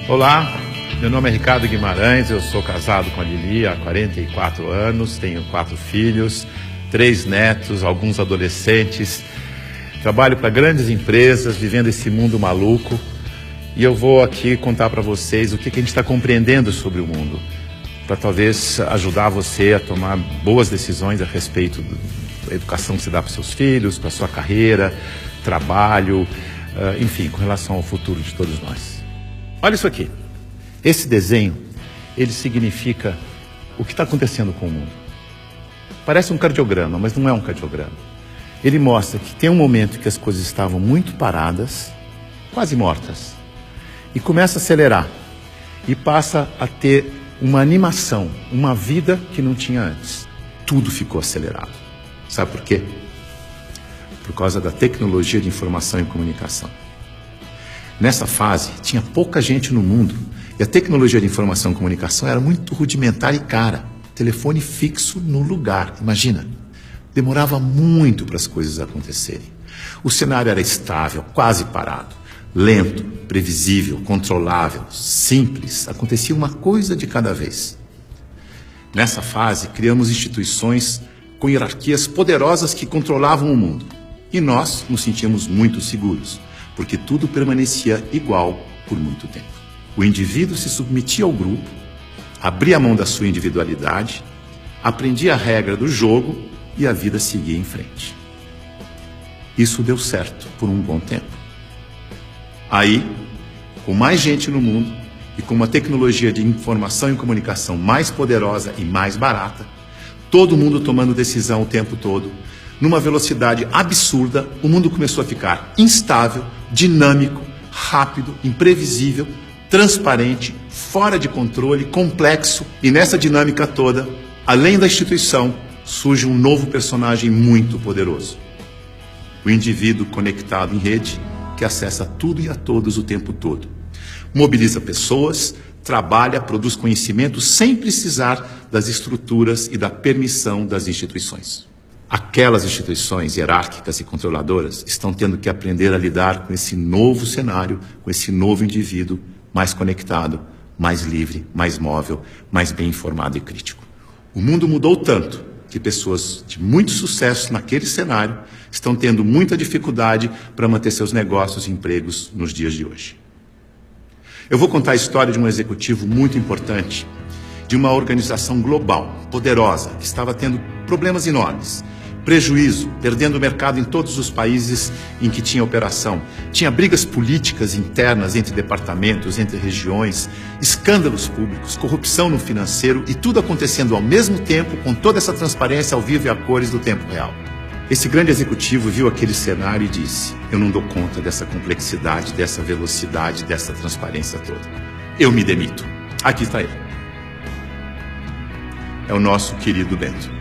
Olá, meu nome é Ricardo Guimarães, eu sou casado com a Lili há 44 anos, tenho 4 filhos, 3 netos, alguns adolescentes, trabalho para grandes empresas, vivendo esse mundo maluco, e eu vou aqui contar para vocês o que a gente está compreendendo sobre o mundo, para talvez ajudar você a tomar boas decisões a respeito da educação que você dá para seus filhos, para sua carreira, trabalho, enfim, com relação ao futuro de todos nós. Olha isso aqui. Esse desenho, ele significa o que está acontecendo com o mundo. Parece um cardiograma, mas não é um cardiograma. Ele mostra que tem um momento que as coisas estavam muito paradas, quase mortas, e começa a acelerar, e passa a ter uma animação, uma vida que não tinha antes. Tudo ficou acelerado. Sabe por quê? Por causa da tecnologia de informação e comunicação. Nessa fase, tinha pouca gente no mundo e a tecnologia de informação e comunicação era muito rudimentar e cara. Telefone fixo no lugar, imagina. Demorava muito para as coisas acontecerem. O cenário era estável, quase parado, lento, previsível, controlável, simples. Acontecia uma coisa de cada vez. Nessa fase, criamos instituições com hierarquias poderosas que controlavam o mundo. E nós nos sentíamos muito seguros, porque tudo permanecia igual por muito tempo. O indivíduo se submetia ao grupo, abria mão da sua individualidade, aprendia a regra do jogo e a vida seguia em frente. Isso deu certo por um bom tempo. Aí, com mais gente no mundo e com uma tecnologia de informação e comunicação mais poderosa e mais barata, todo mundo tomando decisão o tempo todo, numa velocidade absurda, o mundo começou a ficar instável, dinâmico, rápido, imprevisível, transparente, fora de controle, complexo. E nessa dinâmica toda, além da instituição, surge um novo personagem muito poderoso. O indivíduo conectado em rede, que acessa tudo e a todos o tempo todo. Mobiliza pessoas, trabalha, produz conhecimento sem precisar das estruturas e da permissão das instituições. Aquelas instituições hierárquicas e controladoras estão tendo que aprender a lidar com esse novo cenário, com esse novo indivíduo mais conectado, mais livre, mais móvel, mais bem informado e crítico. O mundo mudou tanto que pessoas de muito sucesso naquele cenário estão tendo muita dificuldade para manter seus negócios e empregos nos dias de hoje. Eu vou contar a história de um executivo muito importante, de uma organização global, poderosa, que estava tendo problemas enormes. Prejuízo, perdendo o mercado em todos os países em que tinha operação. Tinha brigas políticas internas entre departamentos, entre regiões, escândalos públicos, corrupção no financeiro e tudo acontecendo ao mesmo tempo com toda essa transparência ao vivo e a cores do tempo real. Esse grande executivo viu aquele cenário e disse: eu não dou conta dessa complexidade, dessa velocidade, dessa transparência toda. Eu me demito. Aqui está ele. É o nosso querido Bento.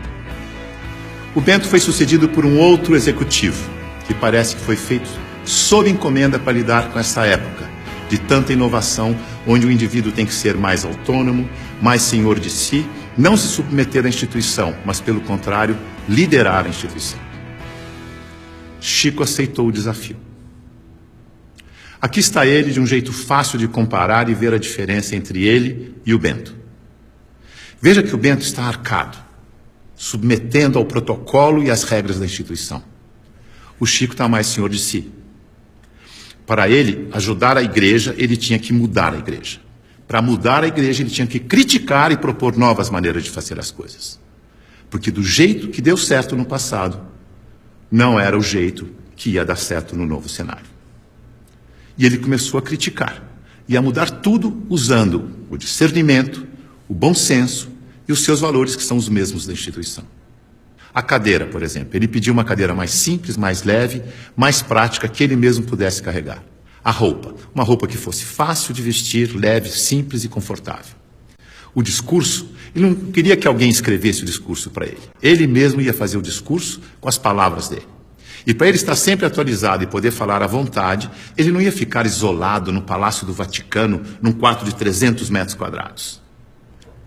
O Bento foi sucedido por um outro executivo, que parece que foi feito sob encomenda para lidar com essa época de tanta inovação, onde o indivíduo tem que ser mais autônomo, mais senhor de si, não se submeter à instituição, mas, pelo contrário, liderar a instituição. Chico aceitou o desafio. Aqui está ele, de um jeito fácil de comparar e ver a diferença entre ele e o Bento. Veja que o Bento está arcado, submetendo ao protocolo e às regras da instituição. O Chico está mais senhor de si. Para ele ajudar a igreja, ele tinha que mudar a igreja. Para mudar a igreja, ele tinha que criticar e propor novas maneiras de fazer as coisas. Porque do jeito que deu certo no passado, não era o jeito que ia dar certo no novo cenário. E ele começou a criticar e a mudar tudo usando o discernimento, o bom senso e os seus valores, que são os mesmos da instituição. A cadeira, por exemplo, ele pediu uma cadeira mais simples, mais leve, mais prática, que ele mesmo pudesse carregar. A roupa, uma roupa que fosse fácil de vestir, leve, simples e confortável. O discurso, ele não queria que alguém escrevesse o discurso para ele. Ele mesmo ia fazer o discurso com as palavras dele. E para ele estar sempre atualizado e poder falar à vontade, ele não ia ficar isolado no Palácio do Vaticano, num quarto de 300 metros quadrados.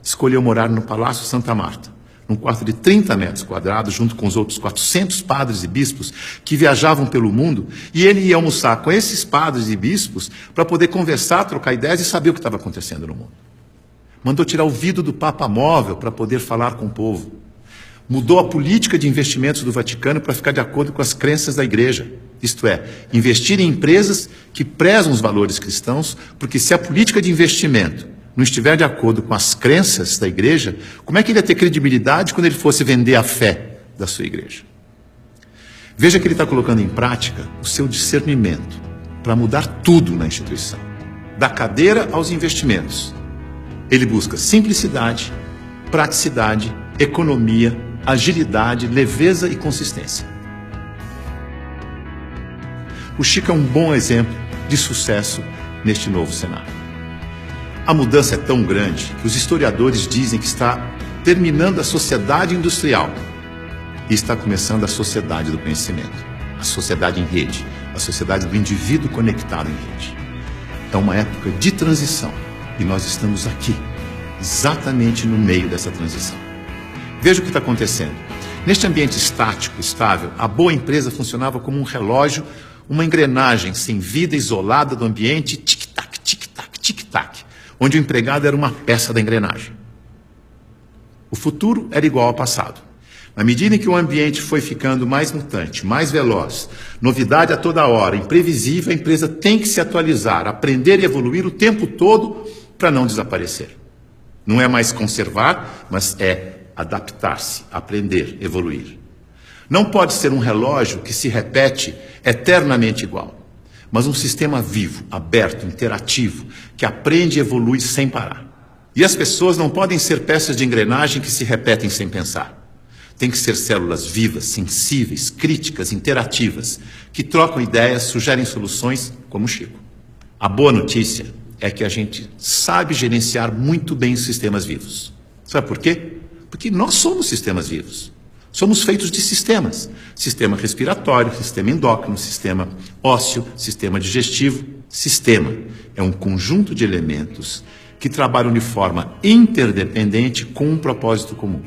Escolheu morar no Palácio Santa Marta, num quarto de 30 metros quadrados, junto com os outros 400 padres e bispos que viajavam pelo mundo, e ele ia almoçar com esses padres e bispos para poder conversar, trocar ideias e saber o que estava acontecendo no mundo. Mandou tirar o vidro do Papa Móvel para poder falar com o povo. Mudou a política de investimentos do Vaticano para ficar de acordo com as crenças da Igreja. Isto é, investir em empresas que prezam os valores cristãos, porque se a política de investimento não estiver de acordo com as crenças da Igreja, como é que ele ia ter credibilidade quando ele fosse vender a fé da sua Igreja? Veja que ele está colocando em prática o seu discernimento para mudar tudo na instituição, da cadeira aos investimentos. Ele busca simplicidade, praticidade, economia, agilidade, leveza e consistência. O Chico é um bom exemplo de sucesso neste novo cenário. A mudança é tão grande que os historiadores dizem que está terminando a sociedade industrial e está começando a sociedade do conhecimento, a sociedade em rede, a sociedade do indivíduo conectado em rede. É uma época de transição e nós estamos aqui, exatamente no meio dessa transição. Veja o que está acontecendo. Neste ambiente estático, estável, a boa empresa funcionava como um relógio, uma engrenagem sem vida, isolada do ambiente, tic-tac, tic-tac, tic-tac, onde o empregado era uma peça da engrenagem. O futuro era igual ao passado. Na medida em que o ambiente foi ficando mais mutante, mais veloz, novidade a toda hora, imprevisível, a empresa tem que se atualizar, aprender e evoluir o tempo todo para não desaparecer. Não é mais conservar, mas é adaptar-se, aprender, evoluir. Não pode ser um relógio que se repete eternamente igual, mas um sistema vivo, aberto, interativo, que aprende e evolui sem parar. E as pessoas não podem ser peças de engrenagem que se repetem sem pensar. Tem que ser células vivas, sensíveis, críticas, interativas, que trocam ideias, sugerem soluções, como o Chico. A boa notícia é que a gente sabe gerenciar muito bem os sistemas vivos. Sabe por quê? Porque nós somos sistemas vivos. Somos feitos de sistemas. Sistema respiratório, sistema endócrino, sistema ósseo, sistema digestivo. Sistema é um conjunto de elementos que trabalham de forma interdependente com um propósito comum.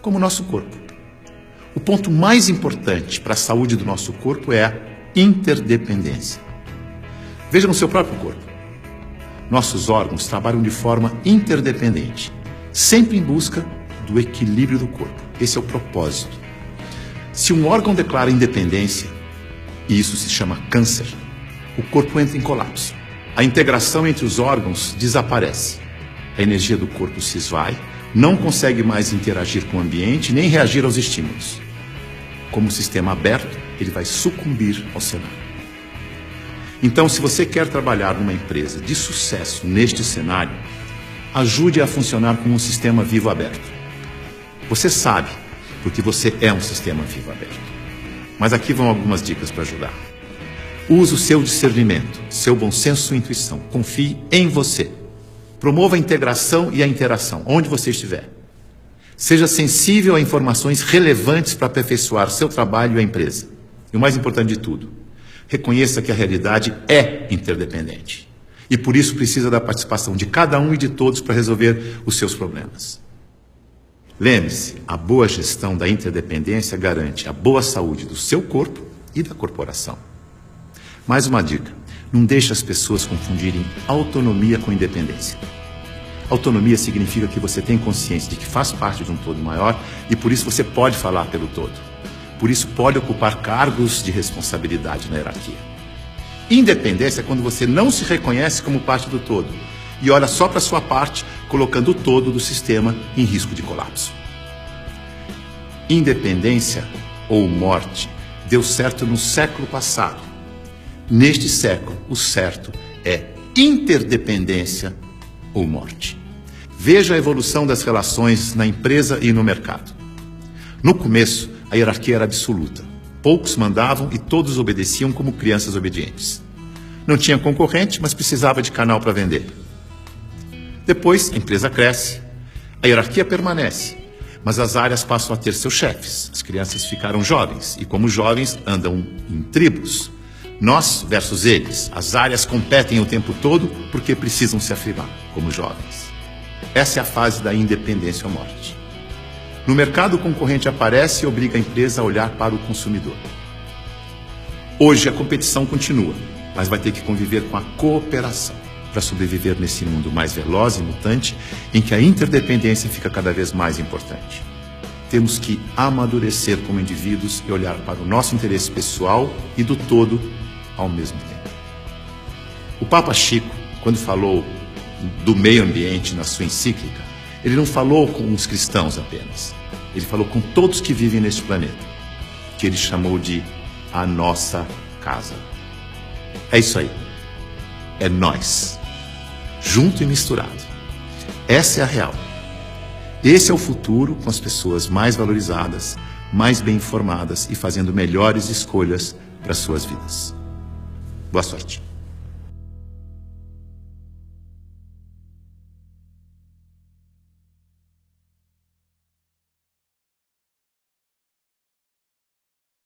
Como o nosso corpo. O ponto mais importante para a saúde do nosso corpo é a interdependência. Veja no seu próprio corpo. Nossos órgãos trabalham de forma interdependente, sempre em busca do equilíbrio do corpo. Esse é o propósito. Se um órgão declara independência, e isso se chama câncer, o corpo entra em colapso. A integração entre os órgãos desaparece. A energia do corpo se esvai, não consegue mais interagir com o ambiente, nem reagir aos estímulos. Como sistema aberto, ele vai sucumbir ao cenário. Então, se você quer trabalhar numa empresa de sucesso neste cenário, ajude a funcionar como um sistema vivo aberto. Você sabe, porque você é um sistema vivo aberto. Mas aqui vão algumas dicas para ajudar. Use o seu discernimento, seu bom senso e intuição. Confie em você. Promova a integração e a interação, onde você estiver. Seja sensível a informações relevantes para aperfeiçoar seu trabalho e a empresa. E o mais importante de tudo, reconheça que a realidade é interdependente. E por isso precisa da participação de cada um e de todos para resolver os seus problemas. Lembre-se, a boa gestão da interdependência garante a boa saúde do seu corpo e da corporação. Mais uma dica, não deixe as pessoas confundirem autonomia com independência. Autonomia significa que você tem consciência de que faz parte de um todo maior e por isso você pode falar pelo todo. Por isso pode ocupar cargos de responsabilidade na hierarquia. Independência é quando você não se reconhece como parte do todo e olha só para a sua parte, colocando o todo do sistema em risco de colapso. Independência ou morte deu certo no século passado. Neste século, o certo é interdependência ou morte. Veja a evolução das relações na empresa e no mercado. No começo, a hierarquia era absoluta. Poucos mandavam e todos obedeciam como crianças obedientes. Não tinha concorrente, mas precisava de canal para vender. Depois, a empresa cresce, a hierarquia permanece, mas as áreas passam a ter seus chefes. As crianças ficaram jovens e, como jovens, andam em tribos. Nós versus eles. As áreas competem o tempo todo porque precisam se afirmar como jovens. Essa é a fase da independência ou morte. No mercado, o concorrente aparece e obriga a empresa a olhar para o consumidor. Hoje, a competição continua, mas vai ter que conviver com a cooperação para sobreviver nesse mundo mais veloz e mutante, em que a interdependência fica cada vez mais importante. Temos que amadurecer como indivíduos e olhar para o nosso interesse pessoal e do todo ao mesmo tempo. O Papa Chico, quando falou do meio ambiente na sua encíclica, ele não falou com os cristãos apenas. Ele falou com todos que vivem neste planeta, que ele chamou de a nossa casa. É isso aí. É nós, junto e misturado. Essa é a real. Esse é o futuro, com as pessoas mais valorizadas, mais bem informadas e fazendo melhores escolhas para suas vidas. Boa sorte.